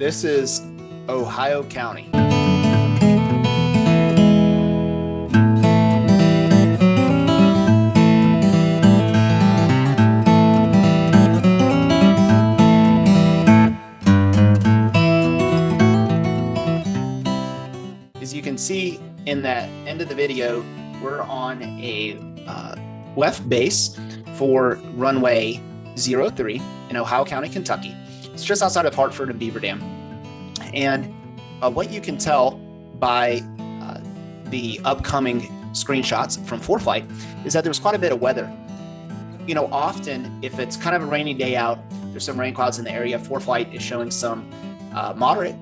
This is Ohio County. As you can see in that end of the video, we're on a left base for runway 03 in Ohio County, Kentucky. It's just outside of Hartford and Beaver Dam. And what you can tell by the upcoming screenshots from ForeFlight is that there's quite a bit of weather. You know, often if it's kind of a rainy day out, there's some rain clouds in the area. ForeFlight is showing some moderate,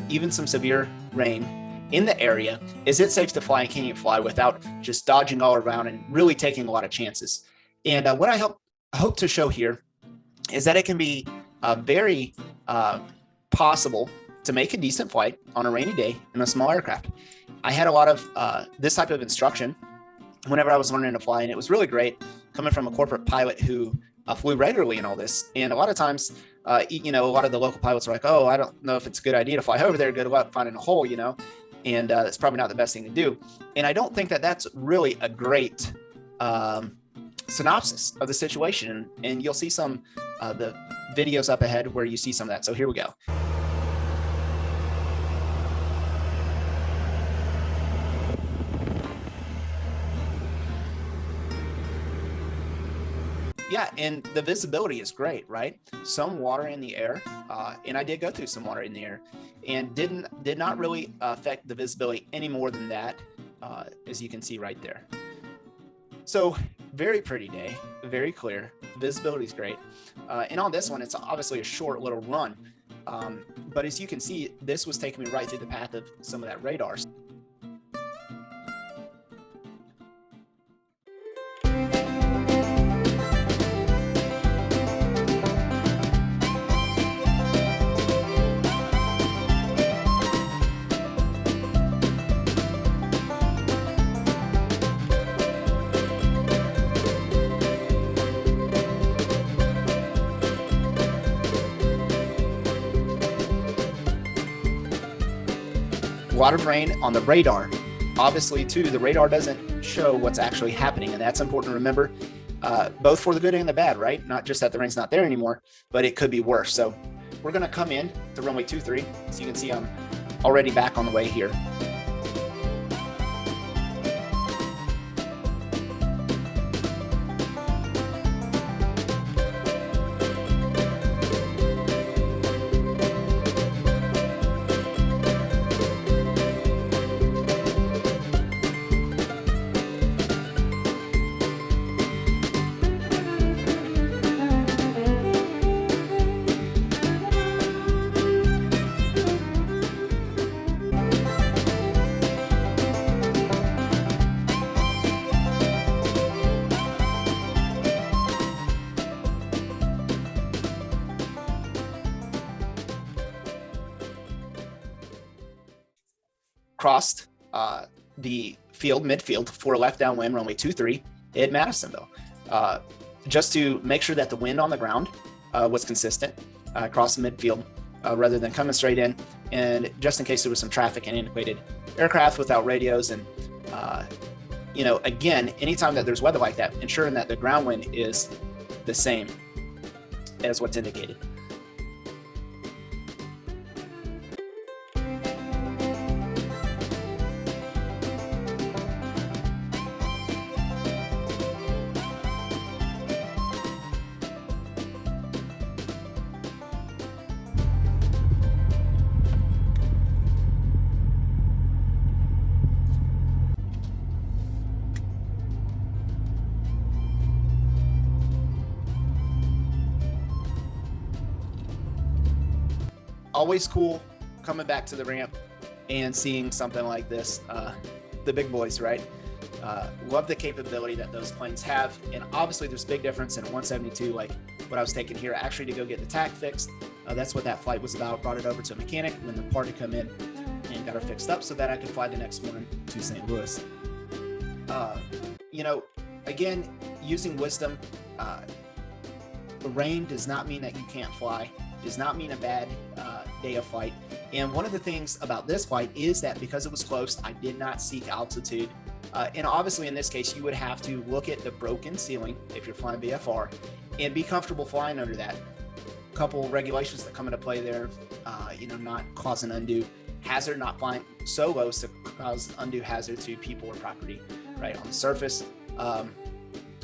even some severe rain in the area. Is it safe to fly and can you fly without just dodging all around and really taking a lot of chances? And what I hope to show here is that it can be very possible to make a decent flight on a rainy day in a small aircraft. I had a lot of this type of instruction whenever I was learning to fly, and it was really great coming from a corporate pilot who flew regularly in all this. And a lot of times, you know, a lot of the local pilots are like, oh, I don't know if it's a good idea to fly over there. Good luck finding a hole, you know, and that's probably not the best thing to do. And I don't think that that's really a great synopsis of the situation. And you'll see some the videos up ahead where you see some of that. So here we go. Yeah, and the visibility is great, right? Some water in the air, and I did go through some water in the air, and did not really affect the visibility any more than that, as you can see right there. So very pretty day, very clear, visibility is great, and on this one, it's obviously a short little run, but as you can see, this was taking me right through the path of some of that radar. A lot of rain on the radar. Obviously, too, the radar doesn't show what's actually happening, and that's important to remember, both for the good and the bad, right? Not just that the rain's not there anymore, but it could be worse. So we're going to come in to runway 23. So you can see I'm already back on the way here. Crossed the field, midfield, for left downwind, runway 23 at Madisonville, just to make sure that the wind on the ground was consistent across the midfield, rather than coming straight in, and just in case there was some traffic and antiquated aircraft without radios. And you know, again, anytime that there's weather like that, ensuring that the ground wind is the same as what's indicated. Always cool coming back to the ramp and seeing something like this, the big boys, right? Love the capability that those planes have. And obviously there's a big difference in a 172, like what I was taking here, actually to go get the tack fixed. That's what that flight was about. Brought it over to a mechanic, and then the part to come in and got her fixed up so that I could fly the next morning to St. Louis. You know, again, using wisdom, rain does not mean that you can't fly, does not mean a bad day of flight. And one of the things about this flight is that because it was close, I did not seek altitude. And obviously in this case, you would have to look at the broken ceiling if you're flying VFR and be comfortable flying under that. A couple regulations that come into play there, not causing undue hazard, not flying so low to cause undue hazard to people or property right on the surface.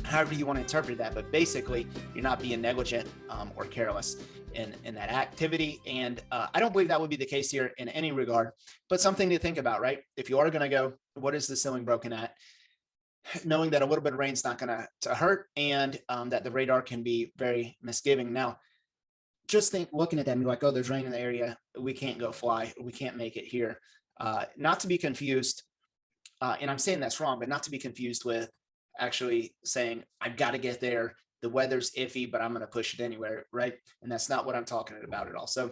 However you want to interpret that, but basically you're not being negligent or careless in that activity. And I don't believe that would be the case here in any regard, but something to think about, right? If you are going to go, what is the ceiling broken at? Knowing that a little bit of rain's not going to hurt, and that the radar can be very misgiving. Now, just looking at that and be like, oh, there's rain in the area, we can't go fly, we can't make it here. Not to be confused, and I'm saying that's wrong, but not to be confused with actually saying, I've got to get there, the weather's iffy, but I'm going to push it anywhere, right? And that's not what I'm talking about at all. So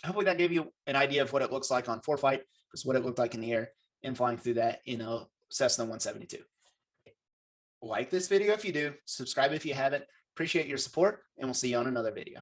hopefully that gave you an idea of what it looks like on ForeFlight versus what it looked like in the air and flying through that in a Cessna 172. Like this video if you do, subscribe if you haven't. Appreciate your support, and we'll see you on another video.